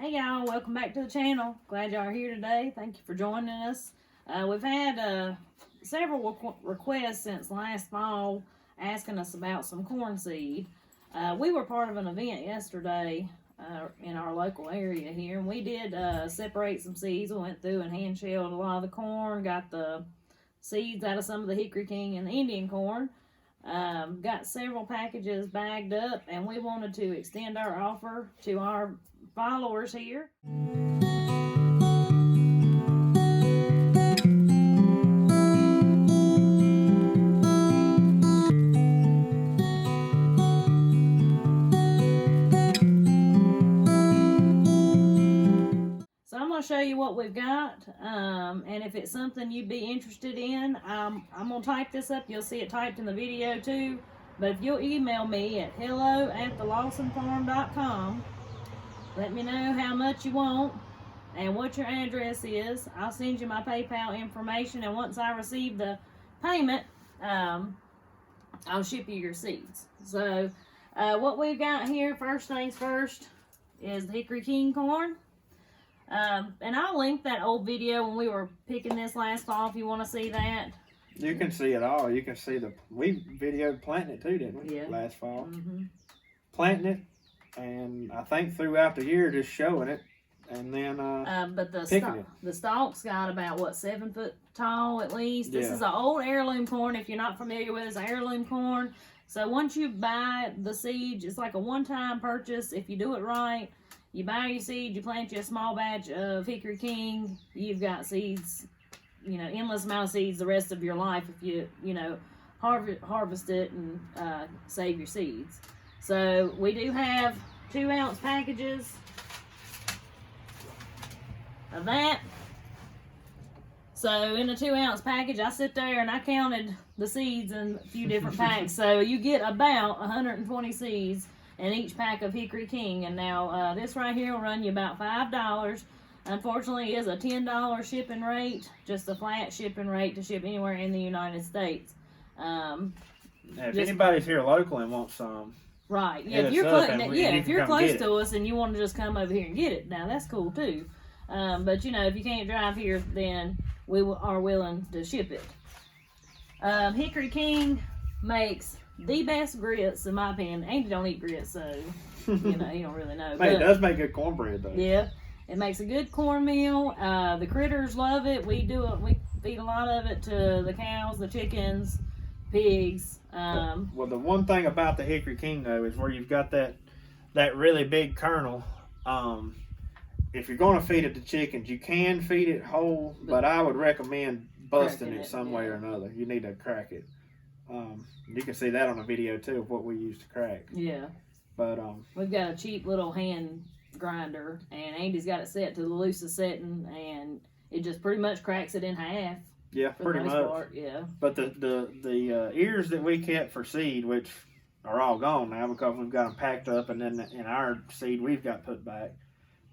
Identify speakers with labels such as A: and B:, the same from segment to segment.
A: Hey y'all, welcome back to the channel. Glad y'all are here today. Thank you for joining us. We've had several requests since last fall asking us about some corn seed. We were part of an event yesterday in our local area here, and we did separate some seeds. We went through and hand shelled a lot of the corn, got the seeds out of some of the Hickory King and the Indian corn. Got several packages bagged up, and we wanted to extend our offer to our followers here. So I'm going to show you what we've got, and if it's something you'd be interested in, I'm going to type this up. You'll see it typed in the video too, but if you'll email me at hello@thelawsonfarm.com, let me know how much you want and what your address is. I'll send you my PayPal information, and once I receive the payment, I'll ship you your seeds. So what we've got here, first things first, is the Hickory King corn. And I'll link that old video when we were picking this last fall if you want to see that.
B: You can see it all. You can see we videoed planting it too, didn't we?
A: Yeah.
B: Last fall.
A: Mm-hmm.
B: Planting it, and I think throughout the year just showing it, and then
A: but the stalk's got about, what, 7 foot tall at least. This is an old heirloom corn. If you're not familiar with it, it's heirloom corn. So once you buy the seeds, it's like a one-time purchase. If you do it right, you buy your seed, you plant you a small batch of Hickory King, you've got seeds, endless amount of seeds the rest of your life if you harvest it and save your seeds. So we do have 2-ounce packages of that. So in a 2-ounce package, I sit there and I counted the seeds in a few different packs. So you get about 120 seeds in each pack of Hickory King. And now this right here will run you about $5. Unfortunately, it is a $10 shipping rate, just a flat shipping rate to ship anywhere in the United States.
B: If anybody's here local and wants some,
A: right? Yeah, if you're close to us and you want to just come over here and get it, now that's cool too. But if you can't drive here, then we are willing to ship it. Hickory King makes the best grits, in my opinion. Andy don't eat grits, so he don't really know.
B: But it does make good cornbread though.
A: Yeah, it makes a good cornmeal. The critters love it. We feed a lot of it to the cows, the chickens, pigs.
B: Well, the one thing about the Hickory King though is where you've got that really big kernel. If you're going to feed it to chickens, you can feed it whole, but I would recommend busting it some way or another. You need to crack it. You can see that on the video too of what we use to crack.
A: Yeah.
B: But
A: we've got a cheap little hand grinder, and Andy's got it set to the loosest setting, and it just pretty much cracks it in half.
B: Yeah, pretty much.
A: Part, yeah.
B: But the ears that we kept for seed, which are all gone now because we've got them packed up, and then in our seed we've got put back.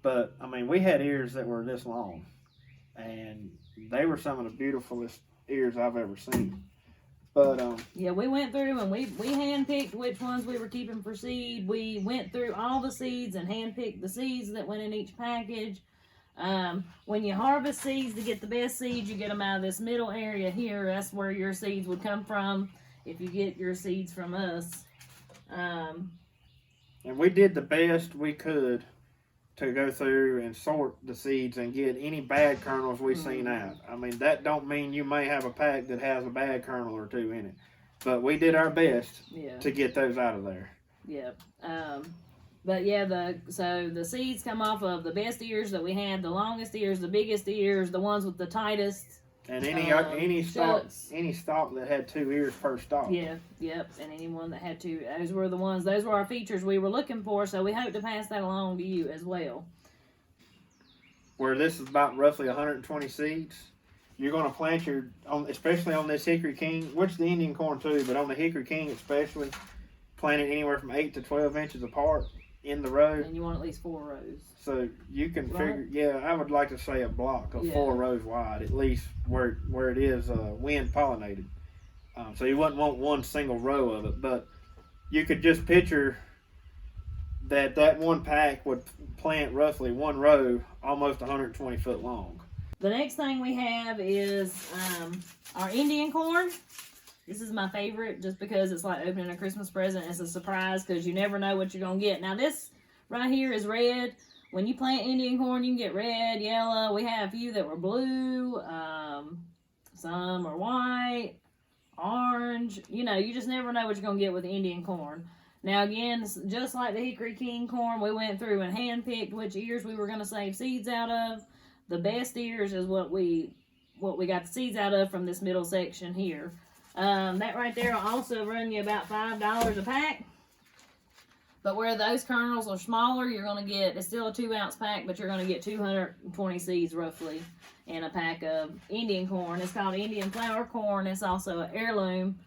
B: But I mean, we had ears that were this long, and they were some of the beautifulest ears I've ever seen. But
A: yeah, we went through and we handpicked which ones we were keeping for seed. We went through all the seeds and handpicked the seeds that went in each package. When you harvest seeds to get the best seeds, you get them out of this middle area here. That's where your seeds would come from if you get your seeds from us.
B: And we did the best we could to go through and sort the seeds and get any bad kernels we seen out. I mean, that don't mean you may have a pack that has a bad kernel or two in it, but we did our best to get those out of there.
A: Yep. But yeah, so the seeds come off of the best ears that we had, the longest ears, the biggest ears, the ones with the tightest.
B: And any stalk that had 2 ears per stalk.
A: Yeah, yep. And anyone that had 2, those were our features we were looking for. So we hope to pass that along to you as well.
B: Where this is about roughly 120 seeds, you're going to plant especially on this Hickory King, which the Indian corn too, but on the Hickory King especially, plant it anywhere from 8 to 12 inches apart in the row.
A: And you want at least 4 rows.
B: So you can figure, I would like to say a block of 4 rows wide, at least where it is wind pollinated. So you wouldn't want one single row of it, but you could just picture that one pack would plant roughly one row, almost 120 foot long.
A: The next thing we have is our Indian corn. This is my favorite just because it's like opening a Christmas present. It's a surprise because you never know what you're going to get. Now this right here is red. When you plant Indian corn, you can get red, yellow. We have a few that were blue. Some are white, orange. You know, you just never know what you're going to get with Indian corn. Now again, just like the Hickory King corn, we went through and handpicked which ears we were going to save seeds out of. The best ears is what we got the seeds out of from this middle section here. That right there will also run you about $5 a pack. But where those kernels are smaller, you're going to get, it's still a 2-ounce pack, but you're going to get 220 seeds roughly in a pack of Indian corn. It's called Indian flour corn. It's also an heirloom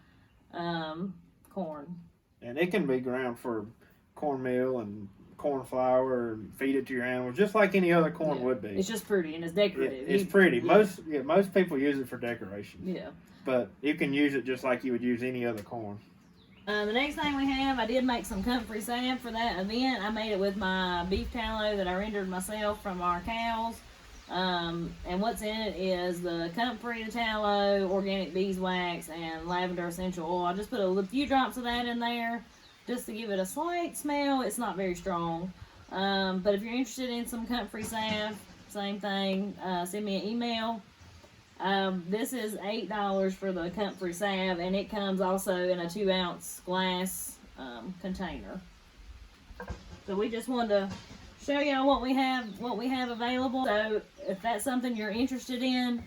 A: corn.
B: And it can be ground for cornmeal and corn flour and feed it to your animals, just like any other corn would be.
A: It's just pretty and it's decorative.
B: It's pretty. Most people use it for decoration.
A: Yeah.
B: But you can use it just like you would use any other corn.
A: The next thing we have, I did make some Comfrey Salve for that event. I made it with my beef tallow that I rendered myself from our cows. And what's in it is the Comfrey tallow, organic beeswax, and lavender essential oil. I just put a few drops of that in there just to give it a slight smell. It's not very strong. But if you're interested in some Comfrey Salve, same thing, send me an email. This is $8 for the Comfrey Salve, and it comes also in a 2-ounce glass container. So we just wanted to show y'all what we have available. So if that's something you're interested in,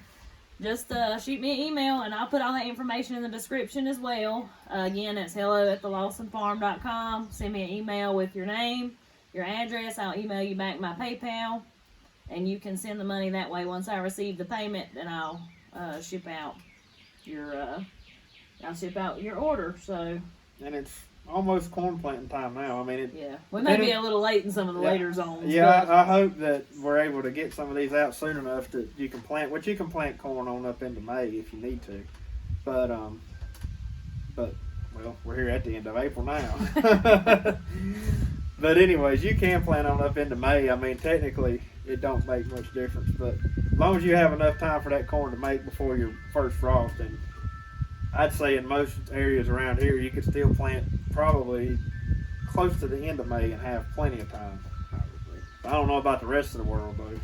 A: just shoot me an email, and I'll put all that information in the description as well. Again, it's hello@thelawsonfarm.com. Send me an email with your name, your address. I'll email you back my PayPal. And you can send the money that way. Once I receive the payment, then I'll ship out your order. So. And
B: it's almost corn planting time now. I mean,
A: we may be a little late in some of the later zones.
B: Yeah, I hope that we're able to get some of these out soon enough that you can plant. Which you can plant corn on up into May if you need to. But well, we're here at the end of April now. But anyways, you can plant on up into May. I mean, technically, it don't make much difference. But as long as you have enough time for that corn to make before your first frost, and I'd say in most areas around here, you could still plant probably close to the end of May and have plenty of time. I don't know about the rest of the world, though.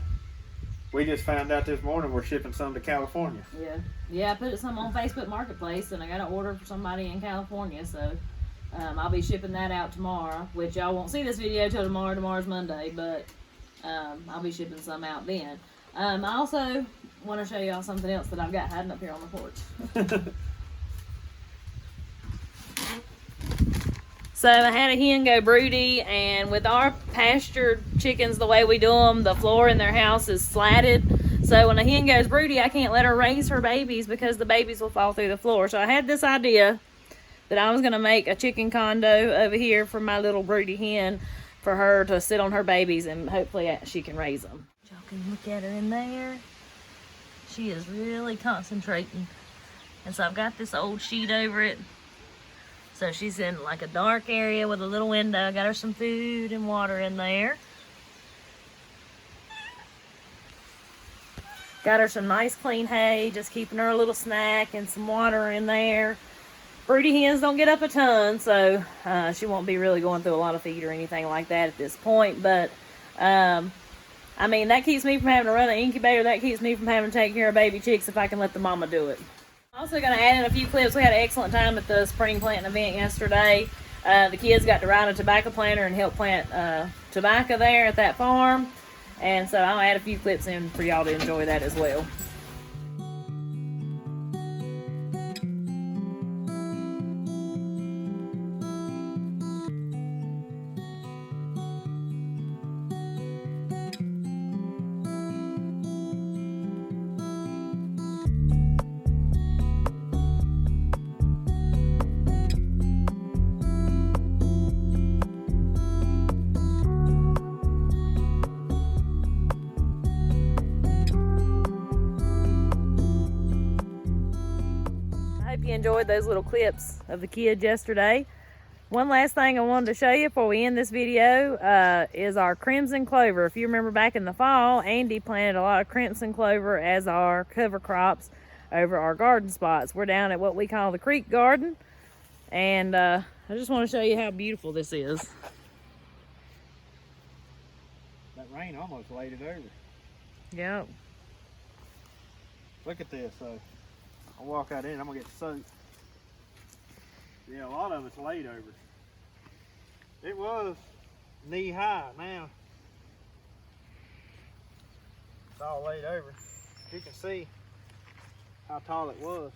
B: We just found out this morning we're shipping some to California.
A: Yeah, I put some on Facebook Marketplace, and I got an order for somebody in California, so I'll be shipping that out tomorrow, which y'all won't see this video till tomorrow. Tomorrow's Monday, but I'll be shipping some out then. I also want to show y'all something else that I've got hiding up here on the porch. So I had a hen go broody, and with our pastured chickens, the way we do them, the floor in their house is slatted. So when a hen goes broody, I can't let her raise her babies because the babies will fall through the floor. So I had this idea that I was going to make a chicken condo over here for my little broody hen for her to sit on her babies, and hopefully she can raise them. Y'all can look at her in there. She is really concentrating. And so I've got this old sheet over it. So she's in like a dark area with a little window. I got her some food and water in there. Got her some nice clean hay, just keeping her a little snack and some water in there. Broody hens don't get up a ton, so she won't be really going through a lot of feed or anything like that at this point. But, I mean, that keeps me from having to run an incubator. That keeps me from having to take care of baby chicks if I can let the mama do it. I'm also going to add in a few clips. We had an excellent time at the spring planting event yesterday. The kids got to ride a tobacco planter and help plant tobacco there at that farm. And so I'll add a few clips in for y'all to enjoy that as well. You enjoyed those little clips of the kids yesterday. One last thing I wanted to show you before we end this video is our crimson clover. If you remember back in the fall, Andy planted a lot of crimson clover as our cover crops over our garden spots. We're down at what we call the creek garden, and I just want to show you how beautiful this is.
B: That rain almost laid it over.
A: Yep.
B: Look at this. I'll walk out in, I'm gonna get soaked. Yeah, a lot of it's laid over. It was knee high now. It's all laid over. You can see how tall it was.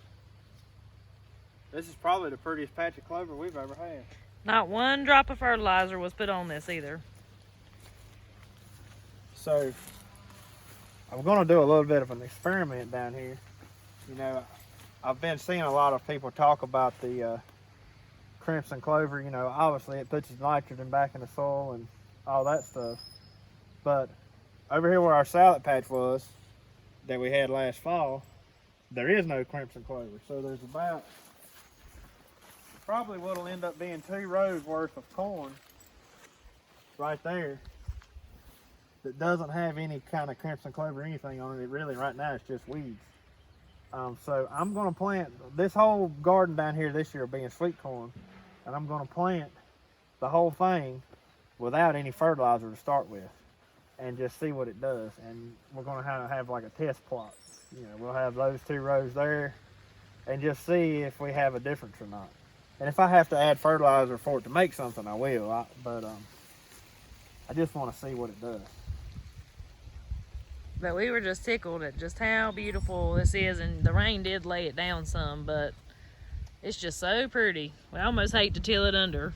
B: This is probably the prettiest patch of clover we've ever had.
A: Not one drop of fertilizer was put on this either.
B: So, I'm gonna do a little bit of an experiment down here. You know, I've been seeing a lot of people talk about the crimson clover. You know, obviously it puts its nitrogen back in the soil and all that stuff. But over here where our salad patch was, that we had last fall, there is no crimson clover. So there's about, probably what'll end up being 2 rows worth of corn right there that doesn't have any kind of crimson clover or anything on it. Really, right now, it's just weeds. So I'm going to plant this whole garden down here this year being sweet corn, and I'm going to plant the whole thing without any fertilizer to start with, and just see what it does. And we're going to have like a test plot. You know, we'll have those 2 rows there, and just see if we have a difference or not. And if I have to add fertilizer for it to make something, I will. But I just want to see what it does.
A: But we were just tickled at just how beautiful this is, and the rain did lay it down some, but it's just so pretty. We almost hate to till it under.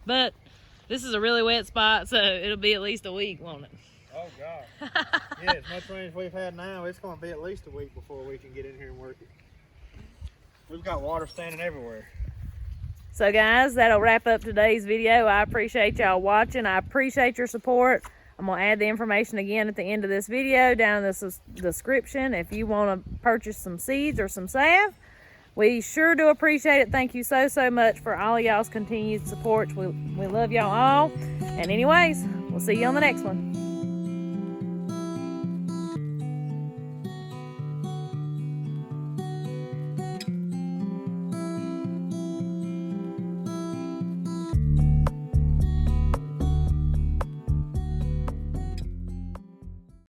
A: But this is a really wet spot, so it'll be at least a week, won't it?
B: Oh, God. Yeah, as much rain as we've had now, it's going to be at least a week before we can get in here and work it. We've got water standing everywhere.
A: So guys, that'll wrap up today's video. I appreciate y'all watching. I appreciate your support. I'm going to add the information again at the end of this video down in the description if you want to purchase some seeds or some salve. We sure do appreciate it. Thank you so, so much for all of y'all's continued support. We love y'all all. And anyways, we'll see you on the next one.